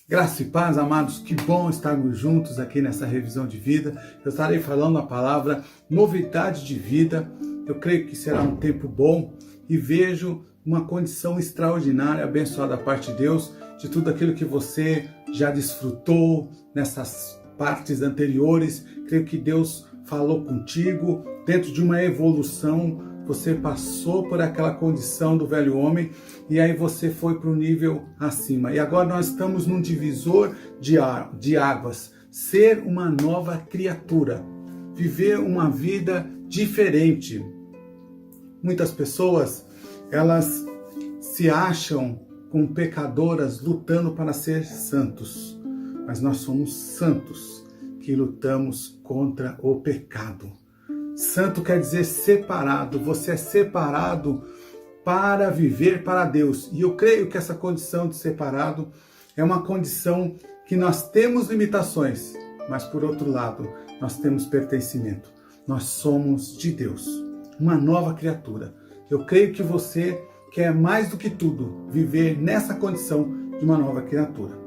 Graça e paz, amados, que bom estarmos juntos aqui nessa revisão de vida. Eu estarei falando a palavra novidade de vida. Eu creio que será um tempo bom e vejo uma condição extraordinária, abençoada da parte de Deus, de tudo aquilo que você já desfrutou nessas partes anteriores. Creio que Deus falou contigo dentro de uma evolução. Você passou por aquela condição do velho homem e aí você foi para o nível acima. E agora nós estamos num divisor de águas. Ser uma nova criatura. Viver uma vida diferente. Muitas pessoas, elas se acham como pecadoras lutando para ser santos. Mas nós somos santos que lutamos contra o pecado. Santo quer dizer separado. Você é separado para viver para Deus. E eu creio que essa condição de separado é uma condição que nós temos limitações, mas por outro lado, nós temos pertencimento. Nós somos de Deus, uma nova criatura. Eu creio que você quer mais do que tudo viver nessa condição de uma nova criatura.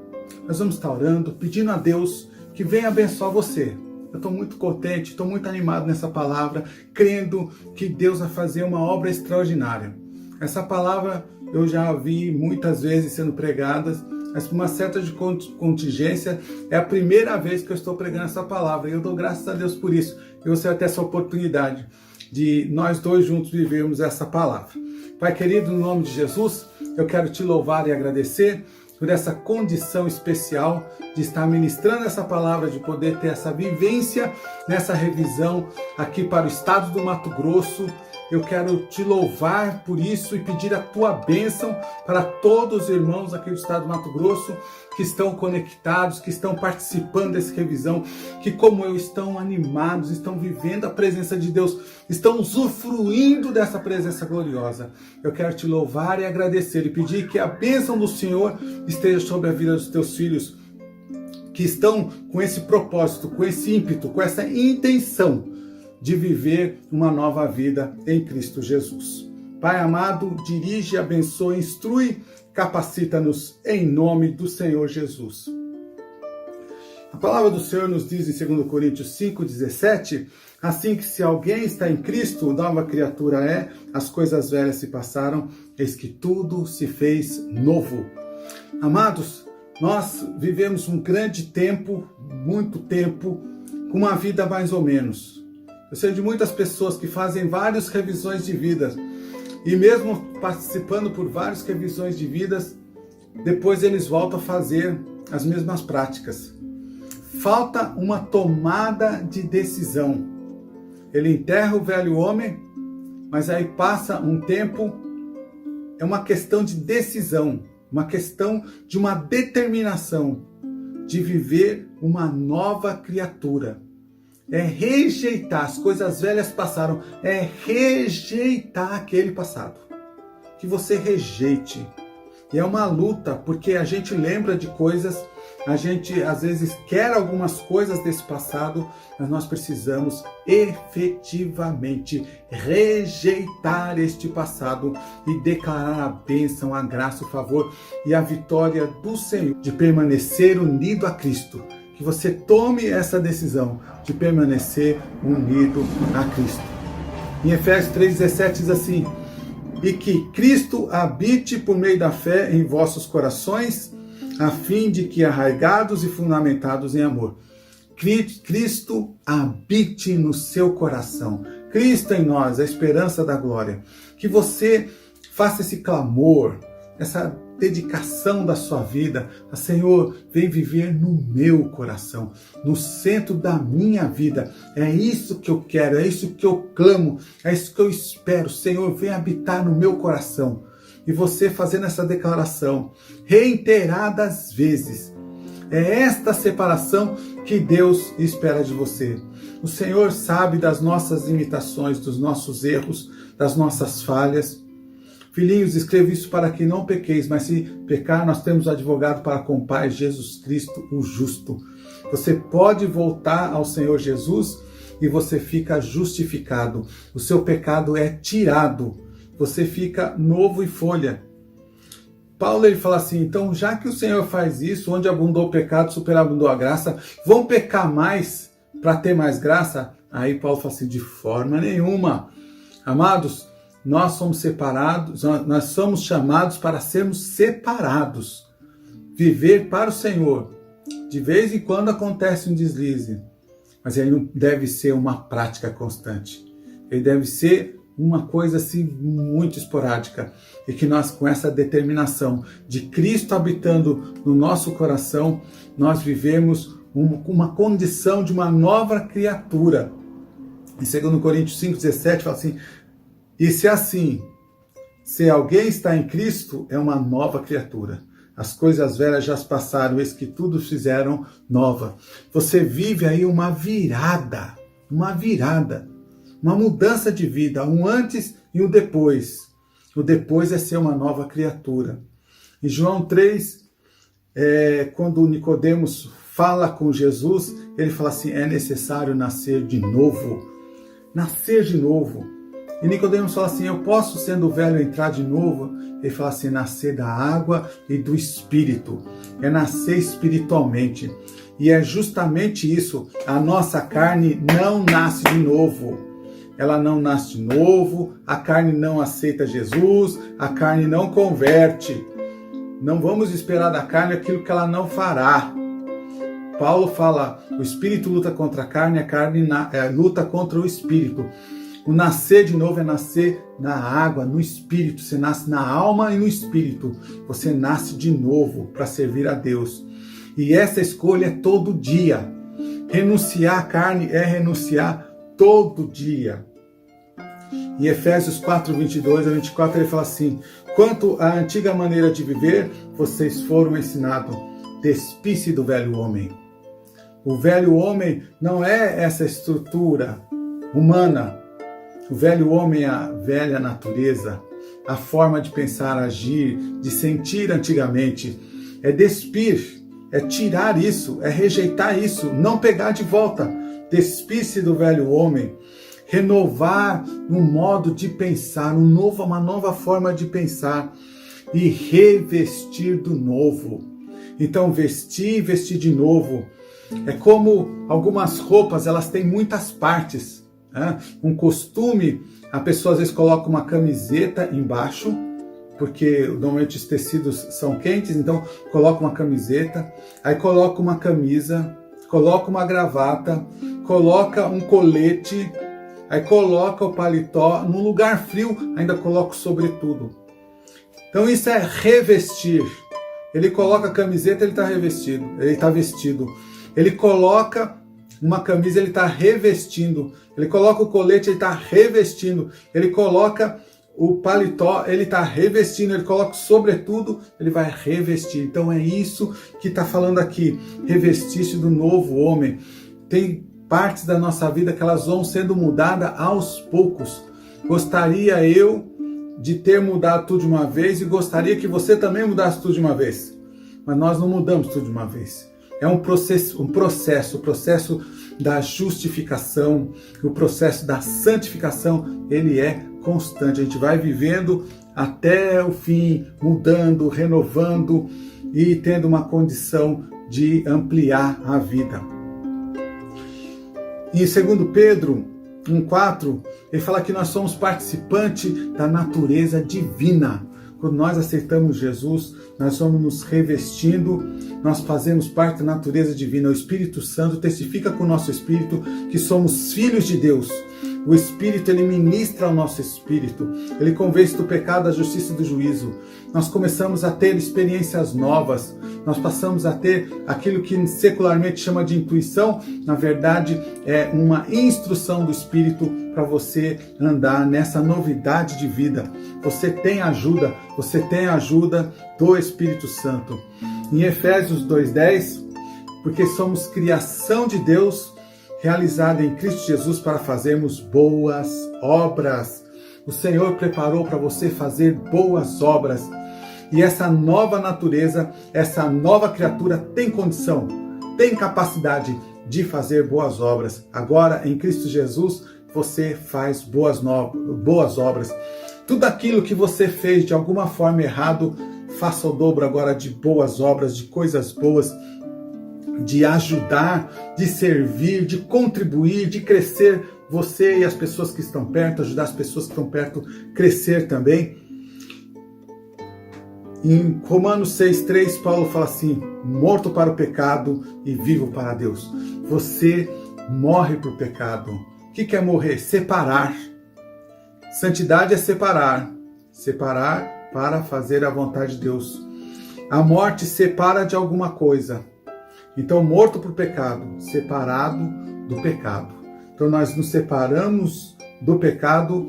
Nós vamos estar orando, pedindo a Deus que venha abençoar você. Eu estou muito contente, estou muito animado nessa palavra, crendo que Deus vai fazer uma obra extraordinária. Essa palavra eu já vi muitas vezes sendo pregada, mas por uma certa contingência, é a primeira vez que eu estou pregando essa palavra. E eu dou graças a Deus por isso. E você vai ter essa oportunidade de nós dois juntos vivermos essa palavra. Pai querido, no nome de Jesus, eu quero te louvar e agradecer por essa condição especial de estar ministrando essa palavra, de poder ter essa vivência nessa revisão aqui para o estado do Mato Grosso. Eu quero te louvar por isso e pedir a tua bênção para todos os irmãos aqui do estado do Mato Grosso que estão conectados, que estão participando dessa revisão, que como eu estão animados, estão vivendo a presença de Deus, estão usufruindo dessa presença gloriosa. Eu quero te louvar e agradecer e pedir que a bênção do Senhor esteja sobre a vida dos teus filhos, que estão com esse propósito, com esse ímpeto, com essa intenção de viver uma nova vida em Cristo Jesus. Pai amado, dirige, abençoa, instrui, capacita-nos em nome do Senhor Jesus. A palavra do Senhor nos diz em 2 Coríntios 5,17, assim que se alguém está em Cristo, nova criatura é, as coisas velhas se passaram, eis que tudo se fez novo. Amados, nós vivemos um grande tempo, muito tempo, com uma vida mais ou menos. Eu sei de muitas pessoas que fazem várias revisões de vida e mesmo participando por várias revisões de vidas, depois eles voltam a fazer as mesmas práticas. Falta uma tomada de decisão. Ele enterra o velho homem, mas aí passa um tempo, é uma questão de decisão, uma questão de uma determinação de viver uma nova criatura. É rejeitar, as coisas velhas passaram, é rejeitar aquele passado. Que você rejeite. E é uma luta, porque a gente lembra de coisas, a gente às vezes quer algumas coisas desse passado, mas nós precisamos efetivamente rejeitar este passado e declarar a bênção, a graça, o favor e a vitória do Senhor de permanecer unido a Cristo. Que você tome essa decisão de permanecer unido a Cristo. Em Efésios 3,17 diz assim, e que Cristo habite por meio da fé em vossos corações, a fim de que arraigados e fundamentados em amor, Cristo habite no seu coração. Cristo em nós, a esperança da glória. Que você faça esse clamor, essa dedicação da sua vida. Senhor, vem viver no meu coração, no centro da minha vida. É isso que eu quero, é isso que eu clamo, é isso que eu espero. Senhor, vem habitar no meu coração. E você fazendo essa declaração reiteradas vezes. É esta separação que Deus espera de você. O Senhor sabe das nossas limitações, dos nossos erros, das nossas falhas. Filhinhos, escrevo isso para que não pequeis, mas se pecar, nós temos advogado para com o Pai, Jesus Cristo, o justo. Você pode voltar ao Senhor Jesus e você fica justificado. O seu pecado é tirado. Você fica novo em folha. Paulo ele fala assim, então já que o Senhor faz isso, onde abundou o pecado, superabundou a graça, vão pecar mais para ter mais graça? Aí Paulo fala assim, de forma nenhuma. Amados, nós somos separados, nós somos chamados para sermos separados. Viver para o Senhor. De vez em quando acontece um deslize, mas ele não deve ser uma prática constante. Ele deve ser uma coisa assim muito esporádica. E que nós, com essa determinação de Cristo habitando no nosso coração, nós vivemos uma condição de uma nova criatura. Em 2 Coríntios 5,17 fala assim, e se assim, se alguém está em Cristo, é uma nova criatura. As coisas velhas já passaram, eis que tudo fizeram nova. Você vive aí uma virada, uma mudança de vida, um antes e um depois. O depois é ser uma nova criatura. Em João 3, quando Nicodemos fala com Jesus, ele fala assim, é necessário nascer de novo. Nascer de novo. E Nicodemos fala assim, eu posso, sendo velho, entrar de novo? Ele fala assim, nascer da água e do Espírito. É nascer espiritualmente. E é justamente isso. A nossa carne não nasce de novo. Ela não nasce de novo. A carne não aceita Jesus. A carne não converte. Não vamos esperar da carne aquilo que ela não fará. Paulo fala, o Espírito luta contra a carne luta contra o Espírito. O nascer de novo é nascer na água, no Espírito. Você nasce na alma e no Espírito. Você nasce de novo para servir a Deus. E essa escolha é todo dia. Renunciar à carne é renunciar todo dia. Em Efésios 4, 22 a 24, ele fala assim, quanto à antiga maneira de viver, vocês foram ensinados, despisse do velho homem. O velho homem não é essa estrutura humana. O velho homem é a velha natureza, a forma de pensar, agir, de sentir antigamente. É despir, é tirar isso, é rejeitar isso, não pegar de volta. Despir-se do velho homem, renovar um modo de pensar, uma nova forma de pensar e revestir do novo. Então vestir de novo. É como algumas roupas, elas têm muitas partes. Um costume, a pessoa às vezes coloca uma camiseta embaixo, porque normalmente os tecidos são quentes, então coloca uma camiseta, aí coloca uma camisa, coloca uma gravata, coloca um colete, aí coloca o paletó, num lugar frio ainda coloca o sobretudo. Então isso é revestir. Ele coloca a camiseta, ele está revestido, ele está vestido. Ele coloca uma camisa, ele está revestindo. Ele coloca o colete, ele está revestindo. Ele coloca o paletó, ele está revestindo. Ele coloca o sobretudo, ele vai revestir. Então é isso que está falando aqui. Revestir-se do novo homem. Tem partes da nossa vida que elas vão sendo mudadas aos poucos. Gostaria eu de ter mudado tudo de uma vez e gostaria que você também mudasse tudo de uma vez. Mas nós não mudamos tudo de uma vez. É um processo, o processo da justificação, o processo da santificação, ele é constante. A gente vai vivendo até o fim, mudando, renovando e tendo uma condição de ampliar a vida. E em 2 Pedro 1,4, ele fala que nós somos participantes da natureza divina. Quando nós aceitamos Jesus, nós vamos nos revestindo, nós fazemos parte da natureza divina. O Espírito Santo testifica com o nosso espírito que somos filhos de Deus. O Espírito, ele ministra ao nosso espírito. Ele convence do pecado, da justiça e do juízo. Nós começamos a ter experiências novas. Nós passamos a ter aquilo que secularmente chama de intuição. Na verdade, é uma instrução do Espírito para você andar nessa novidade de vida. Você tem ajuda do Espírito Santo. Em Efésios 2,10, porque somos criação de Deus, realizada em Cristo Jesus para fazermos boas obras. O Senhor preparou para você fazer boas obras. E essa nova natureza, essa nova criatura tem condição, tem capacidade de fazer boas obras. Agora, em Cristo Jesus, você faz boas obras. Tudo aquilo que você fez de alguma forma errado faça o dobro agora de boas obras, de coisas boas, de ajudar, de servir, de contribuir, de crescer, você e as pessoas que estão perto, ajudar as pessoas que estão perto a crescer também. Em Romanos 6,3, Paulo fala assim: morto para o pecado e vivo para Deus. Você morre para o pecado. O que é morrer? Separar. Santidade é separar. Separar para fazer a vontade de Deus. A morte separa de alguma coisa. Então, morto para o pecado, separado do pecado. Então, nós nos separamos do pecado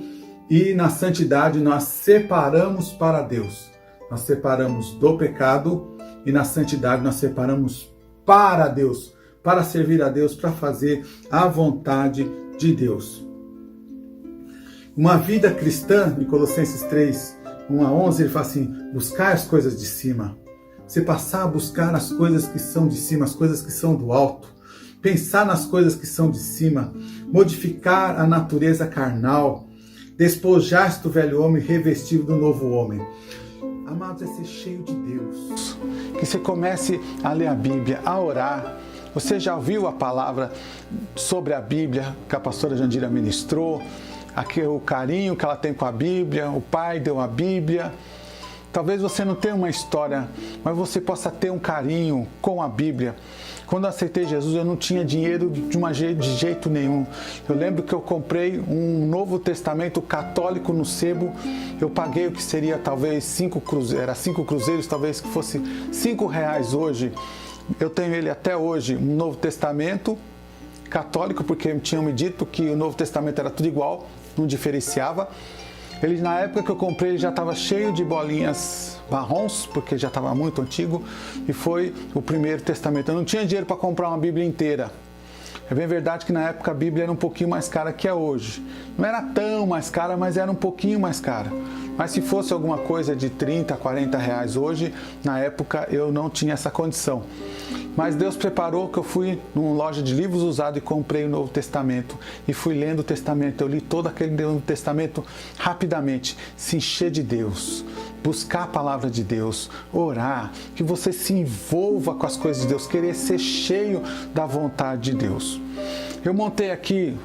e na santidade nós separamos para Deus. Nós separamos do pecado e na santidade nós separamos para Deus, para servir a Deus, para fazer a vontade de Deus. Uma vida cristã, em Colossenses 3, 1-11, ele fala assim: buscar as coisas de cima. Você passar a buscar as coisas que são de cima, as coisas que são do alto. Pensar nas coisas que são de cima. Modificar a natureza carnal. Despojar-se do velho homem, revestido do novo homem. Amados, é ser cheio de Deus. Que você comece a ler a Bíblia, a orar. Você já ouviu a palavra sobre a Bíblia que a pastora Jandira ministrou? Aqui o carinho que ela tem com a Bíblia, o pai deu a Bíblia. Talvez você não tenha uma história, mas você possa ter um carinho com a Bíblia. Quando eu aceitei Jesus, eu não tinha dinheiro de jeito nenhum. Eu lembro que eu comprei um Novo Testamento católico no sebo. Eu paguei o que seria talvez 5 cruzeiros, talvez que fosse R$5 hoje. Eu tenho ele até hoje, um Novo Testamento católico, porque tinham me dito que o Novo Testamento era tudo igual, não diferenciava. Ele, na época que eu comprei, ele já estava cheio de bolinhas marrons, porque já estava muito antigo, e foi o primeiro testamento. Eu não tinha dinheiro para comprar uma Bíblia inteira. É bem verdade que na época a Bíblia era um pouquinho mais cara que é hoje. Não era tão mais cara, mas era um pouquinho mais cara. Mas se fosse alguma coisa de 30, 40 reais hoje, na época eu não tinha essa condição. Mas Deus preparou que eu fui numa loja de livros usados e comprei o Novo Testamento. E fui lendo o Testamento. Eu li todo aquele Novo Testamento rapidamente. Se encher de Deus. Buscar a palavra de Deus. Orar. Que você se envolva com as coisas de Deus. Querer ser cheio da vontade de Deus. Eu montei aqui...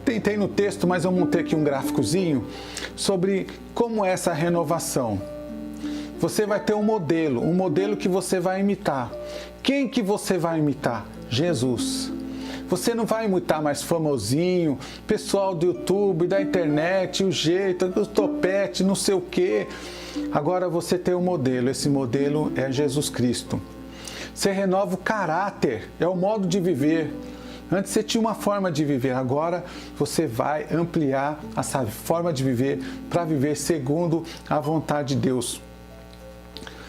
Tentei no texto, mas eu montei aqui um gráficozinho sobre como é essa renovação. Você vai ter um modelo que você vai imitar. Quem que você vai imitar? Jesus. Você não vai imitar mais famosinho, pessoal do YouTube, da internet, o jeito, o topete, não sei o quê. Agora você tem um modelo, esse modelo é Jesus Cristo. Você renova o caráter, é o modo de viver. Antes você tinha uma forma de viver, agora você vai ampliar essa forma de viver para viver segundo a vontade de Deus.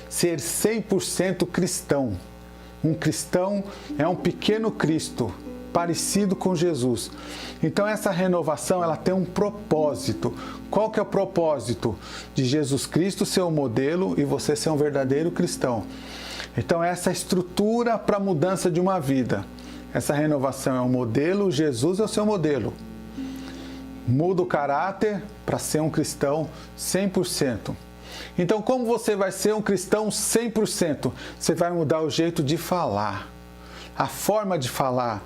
Ser 100% cristão. Um cristão é um pequeno Cristo, parecido com Jesus. Então essa renovação ela tem um propósito. Qual que é o propósito? De Jesus Cristo ser um modelo e você ser um verdadeiro cristão. Então essa estrutura para a mudança de uma vida. Essa renovação é um modelo, Jesus é o seu modelo. Muda o caráter para ser um cristão 100%. Então, como você vai ser um cristão 100%? Você vai mudar o jeito de falar, a forma de falar.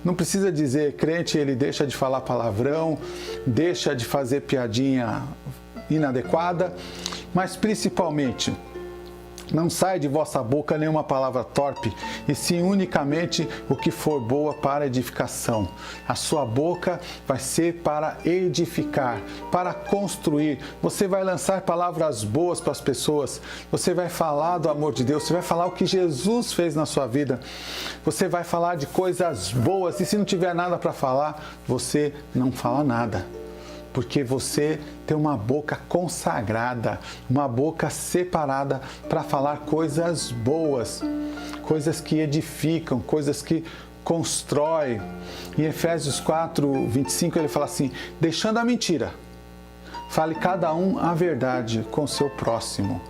Não precisa dizer, crente, ele deixa de falar palavrão, deixa de fazer piadinha inadequada, mas principalmente... Não sai de vossa boca nenhuma palavra torpe, e sim unicamente o que for boa para edificação. A sua boca vai ser para edificar, para construir. Você vai lançar palavras boas para as pessoas. Você vai falar do amor de Deus. Você vai falar o que Jesus fez na sua vida. Você vai falar de coisas boas. E se não tiver nada para falar, você não fala nada. Porque você tem uma boca consagrada, uma boca separada para falar coisas boas, coisas que edificam, coisas que constroem. Em Efésios 4, 25, ele fala assim: deixando a mentira, fale cada um a verdade com seu próximo.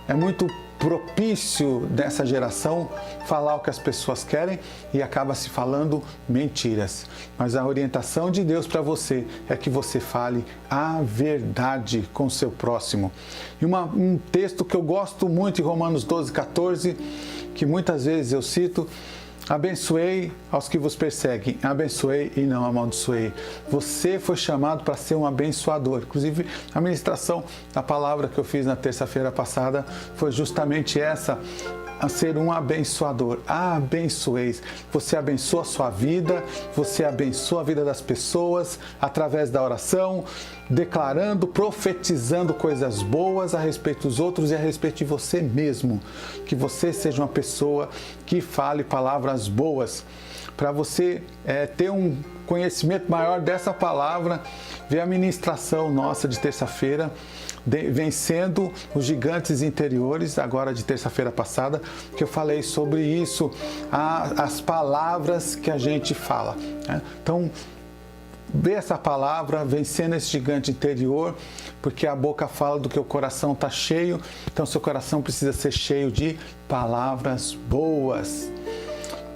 É muito propício dessa geração falar o que as pessoas querem e acaba se falando mentiras. Mas a orientação de Deus para você é que você fale a verdade com o seu próximo. E um texto que eu gosto muito em Romanos 12, 14, que muitas vezes eu cito: abençoei aos que vos perseguem, abençoei e não amaldiçoei. Você foi chamado para ser um abençoador. Inclusive, a ministração da palavra que eu fiz na terça-feira passada foi justamente essa: a ser um abençoador. Abençoeis. Você abençoa a sua vida, você abençoa a vida das pessoas através da oração, declarando, profetizando coisas boas a respeito dos outros e a respeito de você mesmo. Que você seja uma pessoa que fale palavras boas. Para você ter um conhecimento maior dessa palavra, vê a ministração nossa de terça-feira, vencendo os gigantes interiores, agora de terça-feira passada, que eu falei sobre isso, as palavras que a gente fala. Né? Então, vê essa palavra, vencendo esse gigante interior, porque a boca fala do que o coração está cheio, então seu coração precisa ser cheio de palavras boas.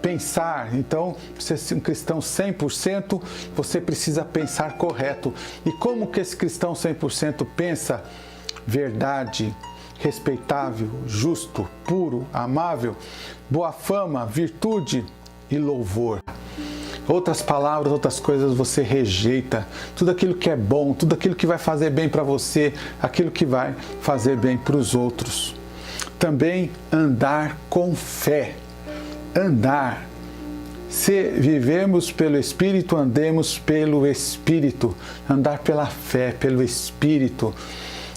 Pensar, então, você ser um cristão 100%, você precisa pensar correto. E como que esse cristão 100% pensa? Verdade, respeitável, justo, puro, amável, boa fama, virtude e louvor. Outras palavras, outras coisas você rejeita. Tudo aquilo que é bom, tudo aquilo que vai fazer bem para você, aquilo que vai fazer bem para os outros. Também andar com fé. Andar. Se vivemos pelo Espírito, andemos pelo Espírito. Andar pela fé, pelo Espírito.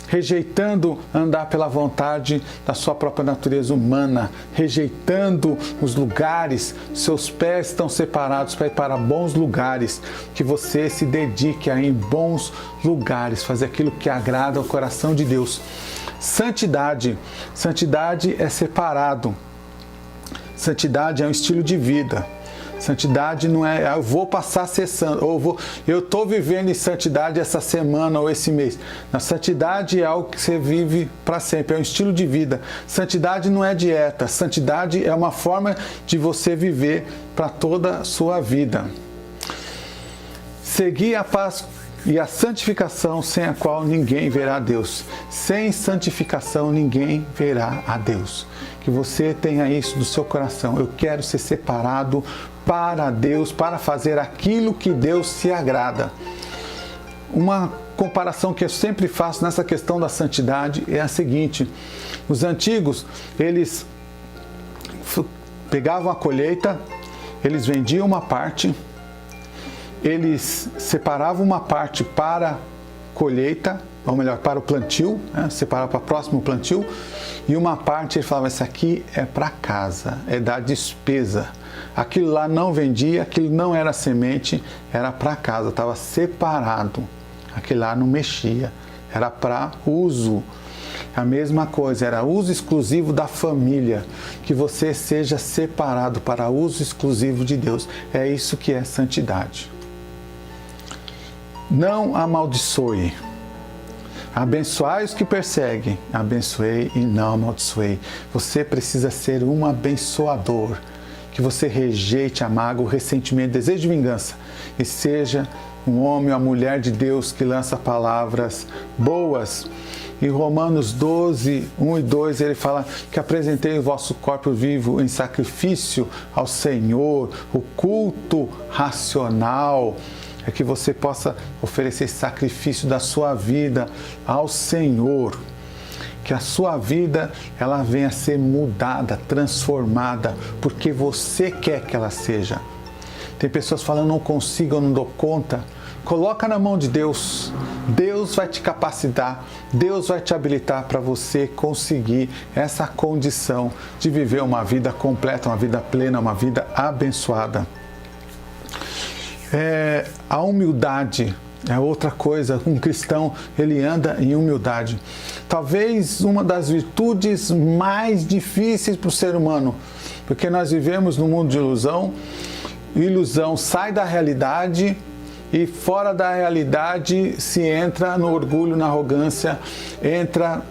Rejeitando andar pela vontade da sua própria natureza humana. Rejeitando os lugares. Seus pés estão separados para ir para bons lugares. Que você se dedique a ir em bons lugares. Fazer aquilo que agrada ao coração de Deus. Santidade. Santidade é separado. Santidade é um estilo de vida. Santidade não é, eu vou passar cessando, ou eu estou vivendo em santidade essa semana ou esse mês. Na santidade é algo que você vive para sempre, é um estilo de vida. Santidade não é dieta, santidade é uma forma de você viver para toda a sua vida. Seguir a paz e a santificação, sem a qual ninguém verá a Deus. Sem santificação ninguém verá a Deus. Que você tenha isso no seu coração. Eu quero ser separado para Deus, para fazer aquilo que Deus se agrada. Uma comparação que eu sempre faço nessa questão da santidade é a seguinte: os antigos, eles pegavam a colheita, eles vendiam uma parte, eles separavam uma parte para colheita, ou melhor, para o plantio, né? Separavam para o próximo plantio, e uma parte ele falava: isso aqui é para casa, é da despesa. Aquilo lá não vendia, aquilo não era semente, era para casa, estava separado. Aquilo lá não mexia, era para uso. A mesma coisa, era uso exclusivo da família. Que você seja separado para uso exclusivo de Deus. É isso que é santidade. Não amaldiçoe. Abençoai os que perseguem. Abençoei e não amaldiçoei. Você precisa ser um abençoador. Que você rejeite a mágoa, o ressentimento, o desejo de vingança. E seja um homem ou uma mulher de Deus que lança palavras boas. Em Romanos 12, 1 e 2, ele fala que apresentei o vosso corpo vivo em sacrifício ao Senhor, o culto racional. É que você possa oferecer sacrifício da sua vida ao Senhor. Que a sua vida ela venha a ser mudada, transformada, porque você quer que ela seja. Tem pessoas falando: não consigo, eu não dou conta. Coloca na mão de Deus. Deus vai te capacitar, Deus vai te habilitar para você conseguir essa condição de viver uma vida completa, uma vida plena, uma vida abençoada. A humildade é outra coisa. Um cristão, ele anda em humildade. Talvez uma das virtudes mais difíceis para o ser humano, porque nós vivemos num mundo de ilusão. Ilusão sai da realidade e fora da realidade se entra no orgulho, na arrogância, entra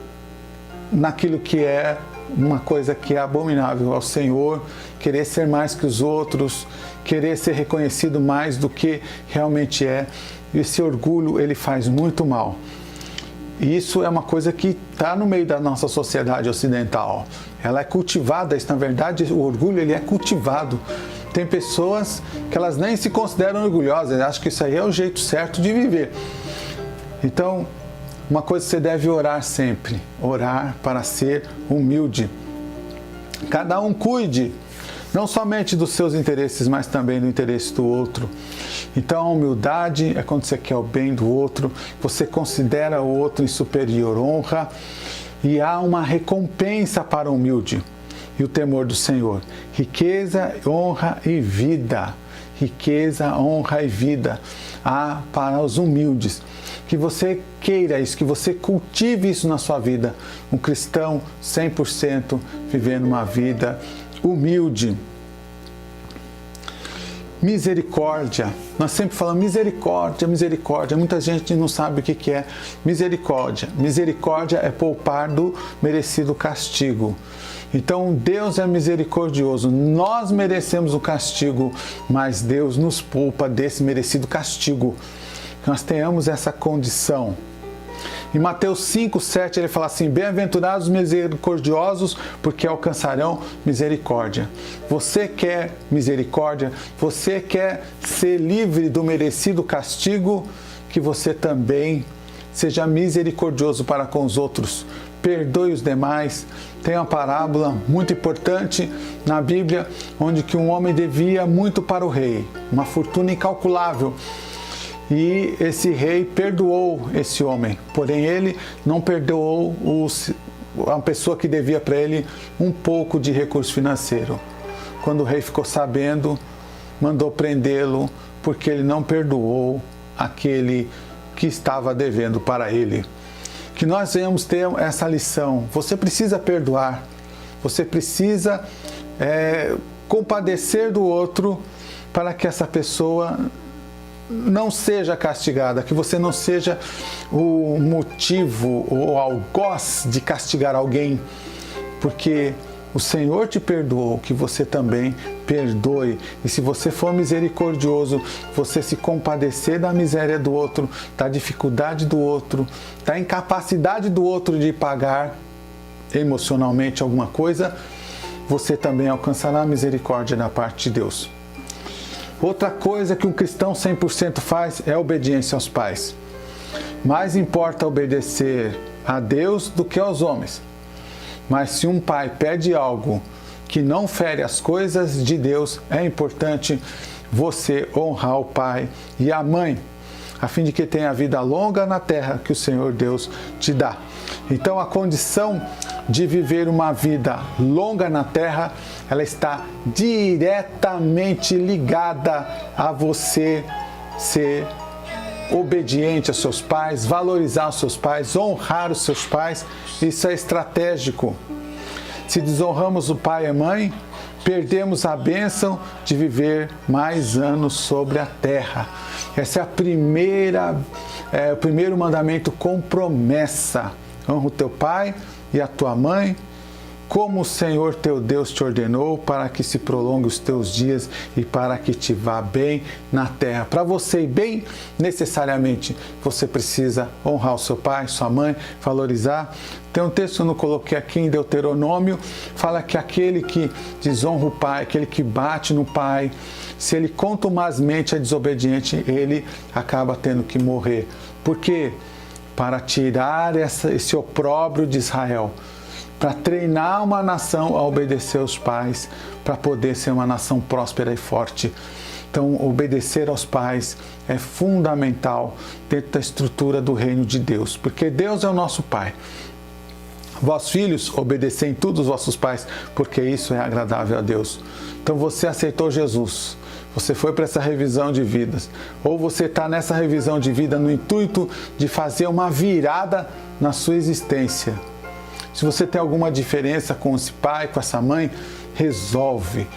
naquilo que é uma coisa que é abominável ao Senhor, querer ser mais que os outros, querer ser reconhecido mais do que realmente é. E esse orgulho, ele faz muito mal. E isso é uma coisa que está no meio da nossa sociedade ocidental. Ela é cultivada, isso, na verdade, o orgulho ele é cultivado. Tem pessoas que elas nem se consideram orgulhosas, acham que isso aí é o jeito certo de viver. Então, uma coisa que você deve orar sempre, orar para ser humilde. Cada um cuide, não somente dos seus interesses, mas também do interesse do outro. Então, a humildade é quando você quer o bem do outro, você considera o outro em superior honra e há uma recompensa para o humilde. E o temor do Senhor, riqueza, honra e vida. Riqueza, honra e vida há para os humildes. Que você queira isso, que você cultive isso na sua vida. Um cristão 100% vivendo uma vida humilde. Misericórdia. Nós sempre falamos misericórdia, misericórdia. Muita gente não sabe o que é misericórdia. Misericórdia é poupar do merecido castigo. Então, Deus é misericordioso. Nós merecemos o castigo, mas Deus nos poupa desse merecido castigo. Que nós tenhamos essa condição. Em Mateus 5:7 ele fala assim: bem-aventurados os misericordiosos, porque alcançarão misericórdia. Você quer misericórdia? Você quer ser livre do merecido castigo? Que você também seja misericordioso para com os outros. Perdoe os demais. Tem uma parábola muito importante na Bíblia, onde que um homem devia muito para o rei, uma fortuna incalculável. E esse rei perdoou esse homem, porém ele não perdoou a pessoa que devia para ele um pouco de recurso financeiro. Quando o rei ficou sabendo, mandou prendê-lo, porque ele não perdoou aquele que estava devendo para ele. Que nós venhamos ter essa lição. Você precisa perdoar, você precisa compadecer do outro para que essa pessoa não seja castigada, que você não seja o motivo ou algoz de castigar alguém, porque o Senhor te perdoou, que você também perdoe. E se você for misericordioso, você se compadecer da miséria do outro, da dificuldade do outro, da incapacidade do outro de pagar emocionalmente alguma coisa, você também alcançará a misericórdia da parte de Deus. Outra coisa que um cristão 100% faz é a obediência aos pais. Mais importa obedecer a Deus do que aos homens. Mas se um pai pede algo que não fere as coisas de Deus, é importante você honrar o pai e a mãe, a fim de que tenha vida longa na terra que o Senhor Deus te dá. Então a condição de viver uma vida longa na terra, ela está diretamente ligada a você ser obediente aos seus pais, valorizar os seus pais, honrar os seus pais. Isso é estratégico. Se desonramos o pai e a mãe, perdemos a bênção de viver mais anos sobre a terra. Essa é o primeiro mandamento com promessa. Honra o teu pai e a tua mãe, como o Senhor teu Deus te ordenou, para que se prolongue os teus dias e para que te vá bem na terra. Para você ir bem, necessariamente, você precisa honrar o seu pai, sua mãe, valorizar. Tem um texto que eu não coloquei aqui em Deuteronômio, fala que aquele que desonra o pai, aquele que bate no pai, se ele contumazmente é desobediente, ele acaba tendo que morrer. Por quê? Para tirar esse opróbrio de Israel, para treinar uma nação a obedecer aos pais, para poder ser uma nação próspera e forte. Então, obedecer aos pais é fundamental dentro da estrutura do reino de Deus, porque Deus é o nosso Pai. Vós, filhos, obedecei em tudo os vossos pais, porque isso é agradável a Deus. Então, você aceitou Jesus. Você foi para essa revisão de vidas, ou você está nessa revisão de vida no intuito de fazer uma virada na sua existência. Se você tem alguma diferença com esse pai, com essa mãe, resolve.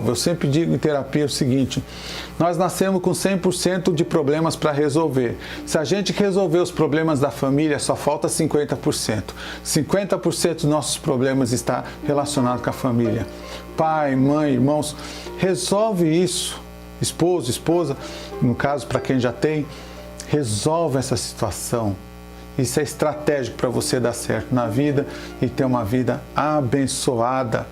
Eu sempre digo em terapia o seguinte: nós nascemos com 100% de problemas para resolver. Se a gente resolver os problemas da família, só falta 50%. 50% dos nossos problemas está relacionado com a família. Pai, mãe, irmãos, resolve isso. Esposo, esposa, no caso para quem já tem, resolve essa situação. Isso é estratégico para você dar certo na vida e ter uma vida abençoada.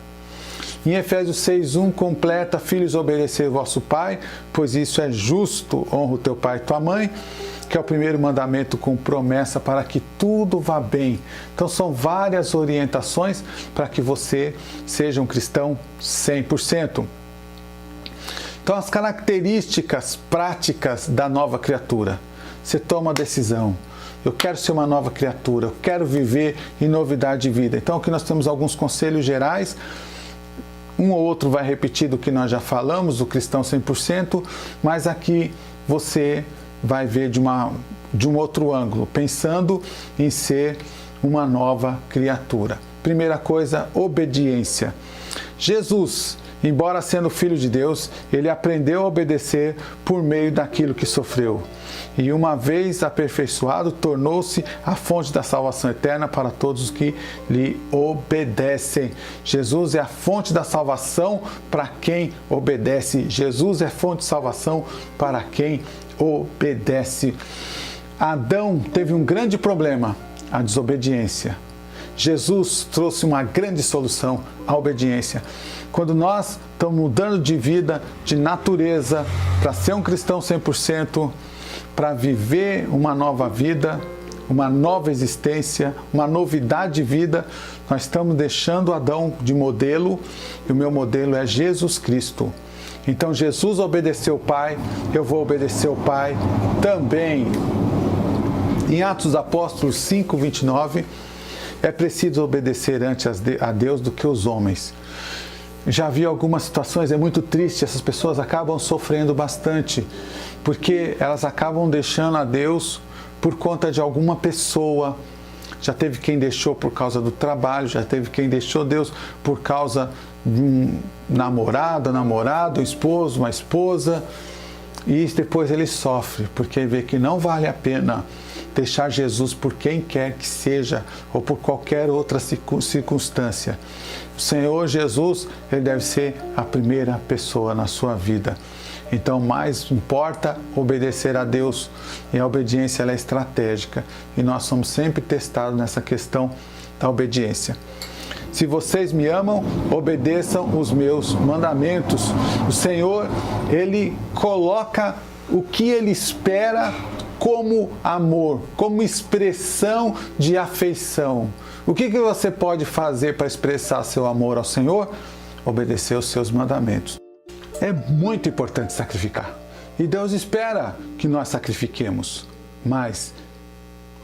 Em Efésios 6:1 completa: filhos, obedecei o vosso pai, pois isso é justo. Honra o teu pai e tua mãe, que é o primeiro mandamento com promessa para que tudo vá bem. Então são várias orientações para que você seja um cristão 100%. Então as características práticas da nova criatura. Você toma a decisão: eu quero ser uma nova criatura, eu quero viver em novidade de vida. Então aqui nós temos alguns conselhos gerais. Um ou outro vai repetir do que nós já falamos, do cristão 100%, mas aqui você vai ver de um outro ângulo, pensando em ser uma nova criatura. Primeira coisa, obediência. Jesus, embora sendo filho de Deus, ele aprendeu a obedecer por meio daquilo que sofreu. E uma vez aperfeiçoado, tornou-se a fonte da salvação eterna para todos os que lhe obedecem. Jesus é a fonte da salvação para quem obedece. Jesus é fonte de salvação para quem obedece. Adão teve um grande problema, a desobediência. Jesus trouxe uma grande solução, a obediência. Quando nós estamos mudando de vida, de natureza, para ser um cristão 100%, para viver uma nova vida, uma nova existência, uma novidade de vida, nós estamos deixando Adão de modelo, e o meu modelo é Jesus Cristo. Então Jesus obedeceu o Pai, eu vou obedecer o Pai também. Em Atos dos Apóstolos 5:29, é preciso obedecer antes a Deus do que os homens. Já vi algumas situações, é muito triste, essas pessoas acabam sofrendo bastante, porque elas acabam deixando a Deus por conta de alguma pessoa. Já teve quem deixou por causa do trabalho, já teve quem deixou Deus por causa de um namorado, um esposo, uma esposa, e depois ele sofre, porque vê que não vale a pena deixar Jesus por quem quer que seja, ou por qualquer outra circunstância. O Senhor Jesus, ele deve ser a primeira pessoa na sua vida. Então, mais importa obedecer a Deus, e a obediência ela é estratégica, e nós somos sempre testados nessa questão da obediência. Se vocês me amam, obedeçam os meus mandamentos. O Senhor, ele coloca o que ele espera como amor, como expressão de afeição. O que você pode fazer para expressar seu amor ao Senhor? Obedecer os seus mandamentos. É muito importante sacrificar. E Deus espera que nós sacrifiquemos. Mas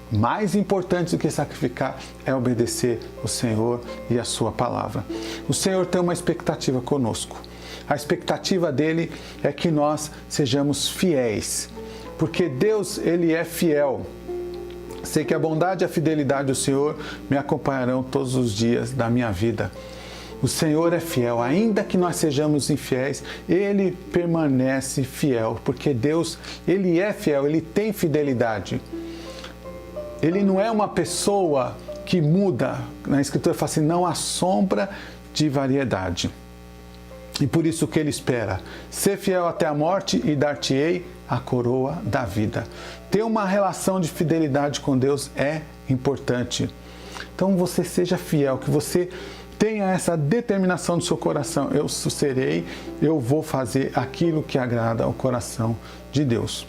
mais importante do que sacrificar é obedecer o Senhor e a sua palavra. O Senhor tem uma expectativa conosco. A expectativa dele é que nós sejamos fiéis. Porque Deus, ele é fiel. Sei que a bondade e a fidelidade do Senhor me acompanharão todos os dias da minha vida. O Senhor é fiel, ainda que nós sejamos infiéis, ele permanece fiel, porque Deus, ele é fiel, ele tem fidelidade. Ele não é uma pessoa que muda. Na Escritura fala assim, não há sombra de variedade. E por isso que ele espera, ser fiel até a morte e dar-te-ei a coroa da vida. Ter uma relação de fidelidade com Deus é importante. Então você seja fiel, que você tenha essa determinação do seu coração. Eu serei, eu vou fazer aquilo que agrada ao coração de Deus.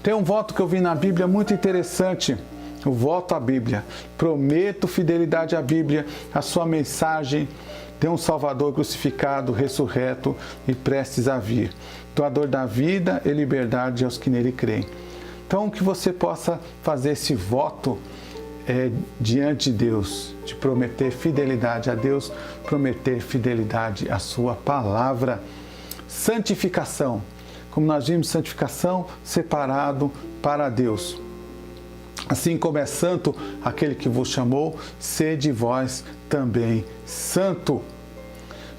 Tem um voto que eu vi na Bíblia muito interessante. O voto à Bíblia. Prometo fidelidade à Bíblia, à sua mensagem de um Salvador crucificado, ressurreto e prestes a vir. Doador da vida e liberdade aos que nele creem. Então, que você possa fazer esse voto diante de Deus, de prometer fidelidade a Deus, prometer fidelidade à sua palavra. Santificação. Como nós vimos, santificação separado para Deus. Assim como é santo aquele que vos chamou, sede vós também santo.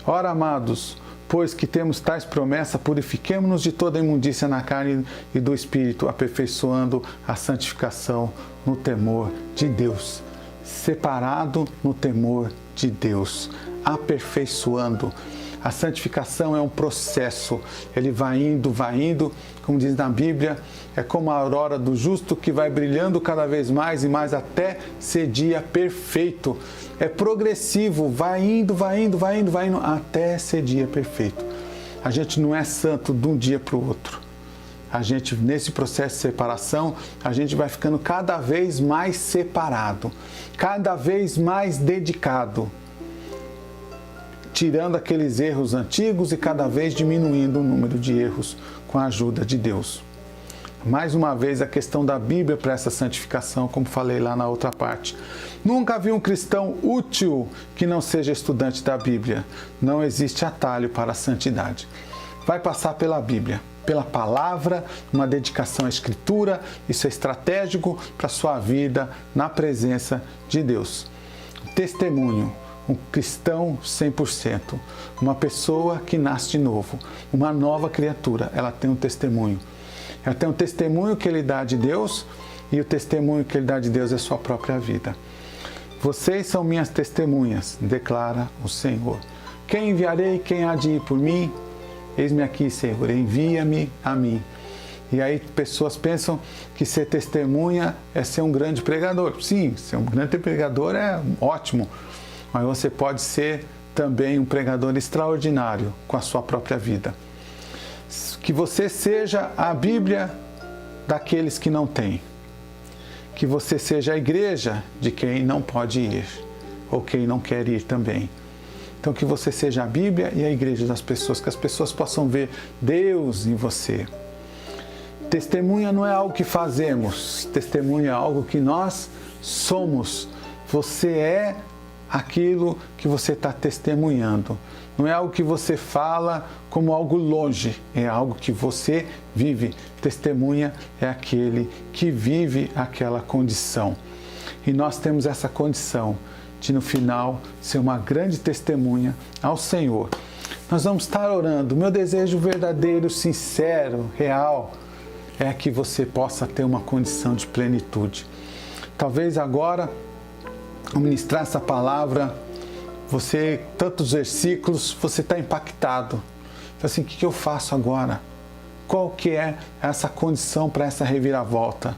Ora, amados, pois que temos tais promessas, purifiquemo-nos de toda imundícia na carne e do Espírito, aperfeiçoando a santificação no temor de Deus. Separado no temor de Deus, aperfeiçoando. A santificação é um processo, ele vai indo, como diz na Bíblia, é como a aurora do justo que vai brilhando cada vez mais e mais até ser dia perfeito. É progressivo, vai indo, até ser dia perfeito. A gente não é santo de um dia para o outro. A gente, nesse processo de separação, a gente vai ficando cada vez mais separado, cada vez mais dedicado, tirando aqueles erros antigos e cada vez diminuindo o número de erros com a ajuda de Deus. Mais uma vez, a questão da Bíblia para essa santificação, como falei lá na outra parte. Nunca vi um cristão útil que não seja estudante da Bíblia. Não existe atalho para a santidade. Vai passar pela Bíblia, pela palavra, uma dedicação à Escritura. Isso é estratégico para a sua vida na presença de Deus. Testemunho. Um cristão 100%, uma pessoa que nasce de novo, uma nova criatura, ela tem um testemunho. Ela tem um testemunho que ele dá de Deus e o testemunho que ele dá de Deus é sua própria vida. Vocês são minhas testemunhas, declara o Senhor. Quem enviarei? Quem há de ir por mim? Eis-me aqui, Senhor, envia-me a mim. E aí pessoas pensam que ser testemunha é ser um grande pregador. Sim, ser um grande pregador é ótimo. Mas você pode ser também um pregador extraordinário com a sua própria vida. Que você seja a Bíblia daqueles que não têm. Que você seja a igreja de quem não pode ir, ou quem não quer ir também. Então que você seja a Bíblia e a igreja das pessoas, que as pessoas possam ver Deus em você. Testemunha não é algo que fazemos, testemunha é algo que nós somos. Você é aquilo que você está testemunhando. Não é algo que você fala como algo longe, é algo que você vive. Testemunha é aquele que vive aquela condição. E nós temos essa condição de, no final, ser uma grande testemunha ao Senhor. Nós vamos estar orando. Meu desejo verdadeiro, sincero, real, é que você possa ter uma condição de plenitude. Talvez agora, ao ministrar essa palavra, você, tantos versículos, você está impactado. Então, assim, o que eu faço agora? Qual que é essa condição para essa reviravolta?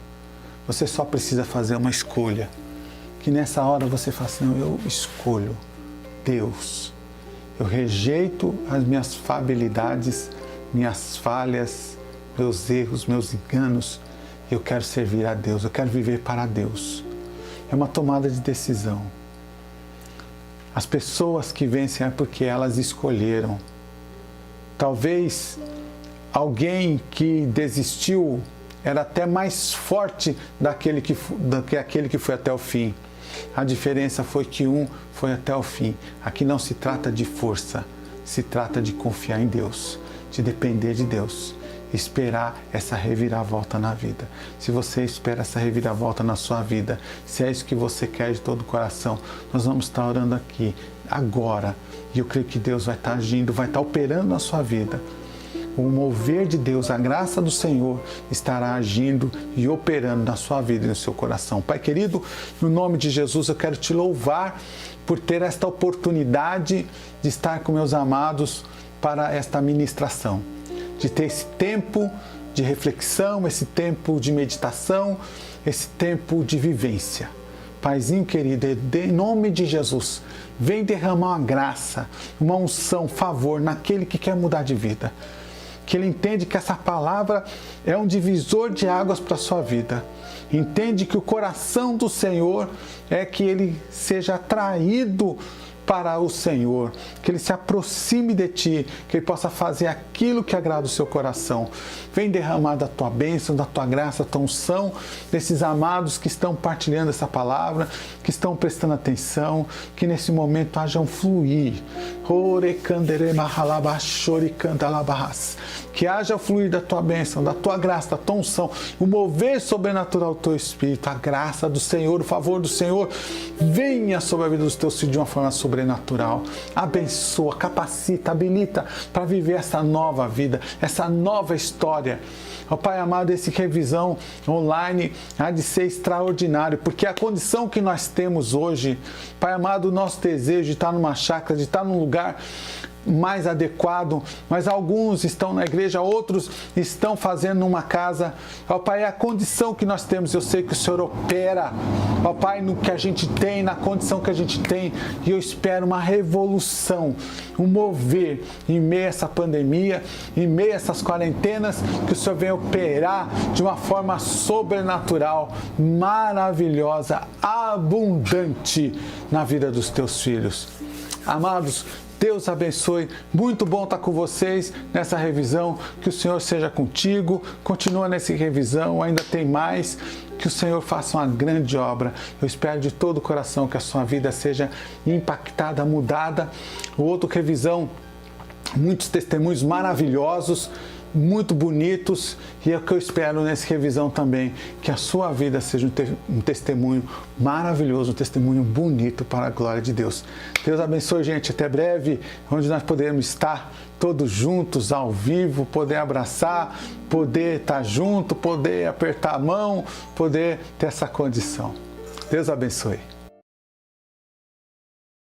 Você só precisa fazer uma escolha. Que nessa hora você fala assim, eu escolho Deus. Eu rejeito as minhas fabilidades, minhas falhas, meus erros, meus enganos. Eu quero servir a Deus, eu quero viver para Deus. É uma tomada de decisão. As pessoas que vencem é porque elas escolheram. Talvez alguém que desistiu era até mais forte do que aquele que foi até o fim. A diferença foi que um foi até o fim. Aqui não se trata de força, se trata de confiar em Deus, de depender de Deus. Esperar essa reviravolta na vida. Se você espera essa reviravolta na sua vida, se é isso que você quer de todo o coração, nós vamos estar orando aqui, agora. E eu creio que Deus vai estar agindo, vai estar operando na sua vida. O mover de Deus, a graça do Senhor estará agindo e operando na sua vida e no seu coração. Pai querido, no nome de Jesus eu quero te louvar por ter esta oportunidade de estar com meus amados para esta ministração. De ter esse tempo de reflexão, esse tempo de meditação, esse tempo de vivência. Paizinho querido, em nome de Jesus, vem derramar uma graça, uma unção, favor naquele que quer mudar de vida. Que ele entende que essa palavra é um divisor de águas para a sua vida. Entende que o coração do Senhor é que ele seja atraído para o Senhor, que ele se aproxime de ti, que ele possa fazer aquilo que agrada o seu coração. Vem derramar da tua bênção, da tua graça, da tua unção, desses amados que estão partilhando essa palavra, que estão prestando atenção, que nesse momento haja um fluir. Que que haja o fluir da tua bênção, da tua graça, da tua unção, o mover sobrenatural do teu Espírito, a graça do Senhor, o favor do Senhor, venha sobre a vida dos teus filhos de uma forma sobrenatural. Abençoa, capacita, habilita para viver essa nova vida, essa nova história. Ó Pai amado, esse revisão online há de ser extraordinário, porque a condição que nós temos hoje, Pai amado, o nosso desejo de estar numa chácara, de estar num lugar mais adequado, mas alguns estão na igreja, outros estão fazendo uma casa. Ó Pai, é a condição que nós temos, eu sei que o Senhor opera, ó Pai, no que a gente tem, na condição que a gente tem, e eu espero uma revolução, um mover em meio a essa pandemia, em meio a essas quarentenas, que o Senhor venha operar de uma forma sobrenatural, maravilhosa, abundante na vida dos teus filhos. Amados, Deus abençoe, muito bom estar com vocês nessa revisão, que o Senhor seja contigo, continua nessa revisão, ainda tem mais, que o Senhor faça uma grande obra. Eu espero de todo o coração que a sua vida seja impactada, mudada. O outro revisão, muitos testemunhos maravilhosos, muito bonitos, e é o que eu espero nessa revisão também, que a sua vida seja um testemunho maravilhoso, um testemunho bonito para a glória de Deus. Deus abençoe, gente, até breve, onde nós poderemos estar todos juntos, ao vivo, poder abraçar, poder estar junto, poder apertar a mão, poder ter essa condição. Deus abençoe.